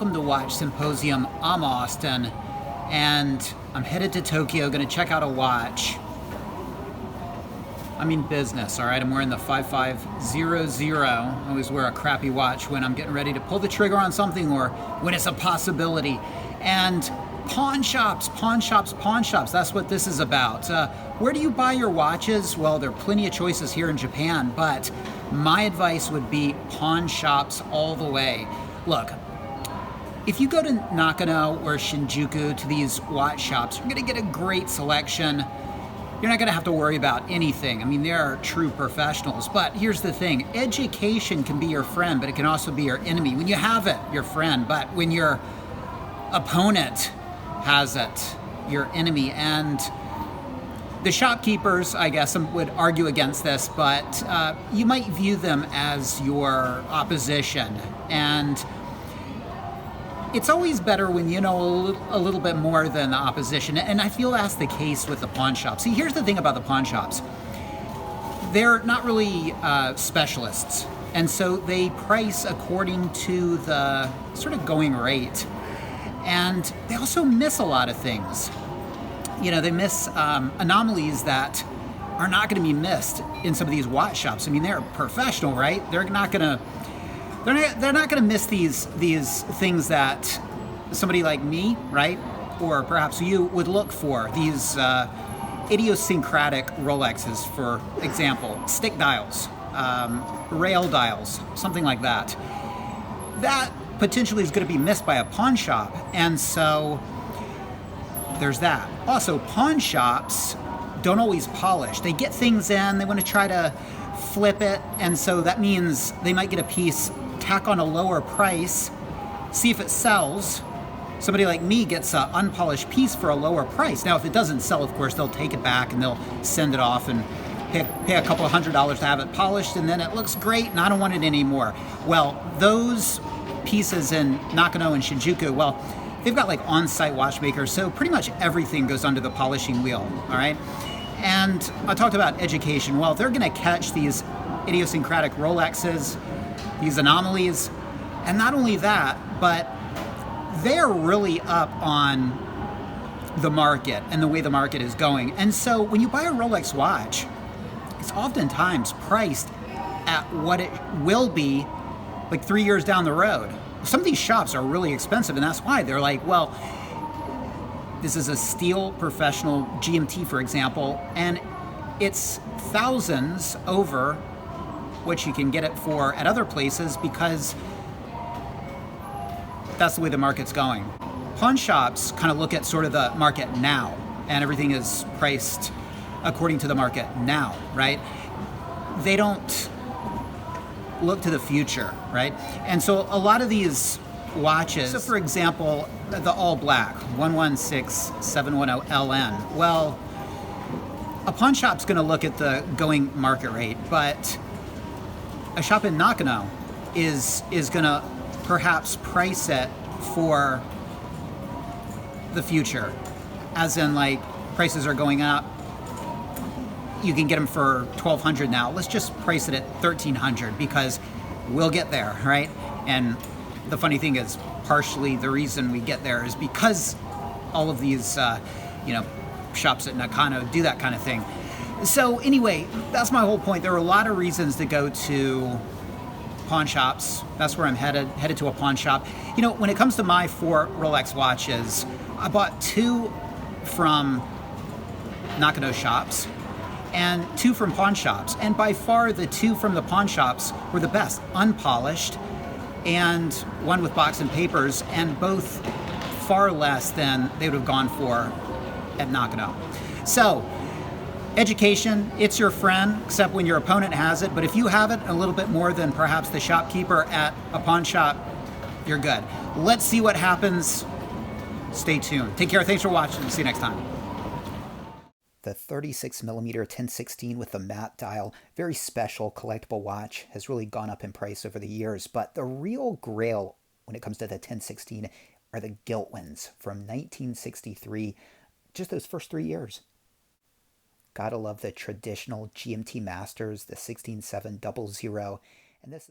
Welcome to Watch Symposium. I'm Austin, and I'm headed to Tokyo, gonna check out a watch. I'm in business, all right? I'm wearing the 5500. I always wear a crappy watch when I'm getting ready to pull the trigger on something or when it's a possibility. And pawn shops, that's what this is about. Where do you buy your watches? Well, there are plenty of choices here in Japan, but my advice would be pawn shops all the way. Look, if you go to Nakano or Shinjuku to these watch shops, you're gonna get a great selection. You're not gonna have to worry about anything. I mean, they are true professionals, but here's the thing. Education can be your friend, but it can also be your enemy. When you have it, your friend, but when your opponent has it, your enemy. And the shopkeepers, I guess, would argue against this, but you might view them as your opposition. And it's always better when you know a little bit more than the opposition. And I feel that's the case with the pawn shops. See, here's the thing about the pawn shops. They're not really specialists. And so they price according to the sort of going rate. And they also miss a lot of things. You know, they miss anomalies that are not going to be missed in some of these watch shops. I mean, they're professional, right? They're not going to miss these things that somebody like me, right, or perhaps you would look for. These idiosyncratic Rolexes, for example, stick dials, rail dials, something like that. That potentially is going to be missed by a pawn shop, and so there's that. Also, pawn shops don't always polish. They get things in, they want to try to flip it, and so that means they might get a piece, tack on a lower price, see if it sells. Somebody like me gets an unpolished piece for a lower price. Now, if it doesn't sell, of course, they'll take it back and they'll send it off and pay a couple of $100s to have it polished, and then it looks great and I don't want it anymore. Well, those pieces in Nakano and Shinjuku, well, they've got like on-site watchmakers, so pretty much everything goes under the polishing wheel, all right? And I talked about education. Well, they're gonna catch these idiosyncratic Rolexes, these anomalies, and not only that, but they're really up on the market and the way the market is going. And so when you buy a Rolex watch, it's oftentimes priced at what it will be like 3 years down the road. Some of these shops are really expensive, and that's why they're like, well, this is a steel professional GMT, for example, and it's thousands over what you can get it for at other places because that's the way the market's going. Pawn shops kind of look at sort of the market now, and everything is priced according to the market now, right? They don't look to the future, right? And so a lot of these watches, so for example, the all black 116710LN, well, a pawn shop's gonna look at the going market rate, but a shop in Nakano is gonna perhaps price it for the future, as in like prices are going up. You can get them for $1,200 now. Let's just price it at $1,300 because we'll get there, right? And the funny thing is, partially the reason we get there is because all of these, shops at Nakano do that kind of thing. So anyway, that's my whole point. There are a lot of reasons to go to pawn shops. That's where I'm headed to a pawn shop. You know, when it comes to my 4 Rolex watches, I bought 2 from Nakano shops and 2 from pawn shops. And by far, the 2 from the pawn shops were the best. Unpolished, and one with box and papers, and both far less than they would have gone for at Nakano. So, education, it's your friend, except when your opponent has it. But if you have it a little bit more than perhaps the shopkeeper at a pawn shop, you're good. Let's see what happens. Stay tuned. Take care. Thanks for watching. See you next time. The 36mm 1016 with the matte dial, very special collectible watch, has really gone up in price over the years. But the real grail when it comes to the 1016 are the gilt ones from 1963, just those first 3 years. Gotta love the traditional GMT Masters, the 16700, and this is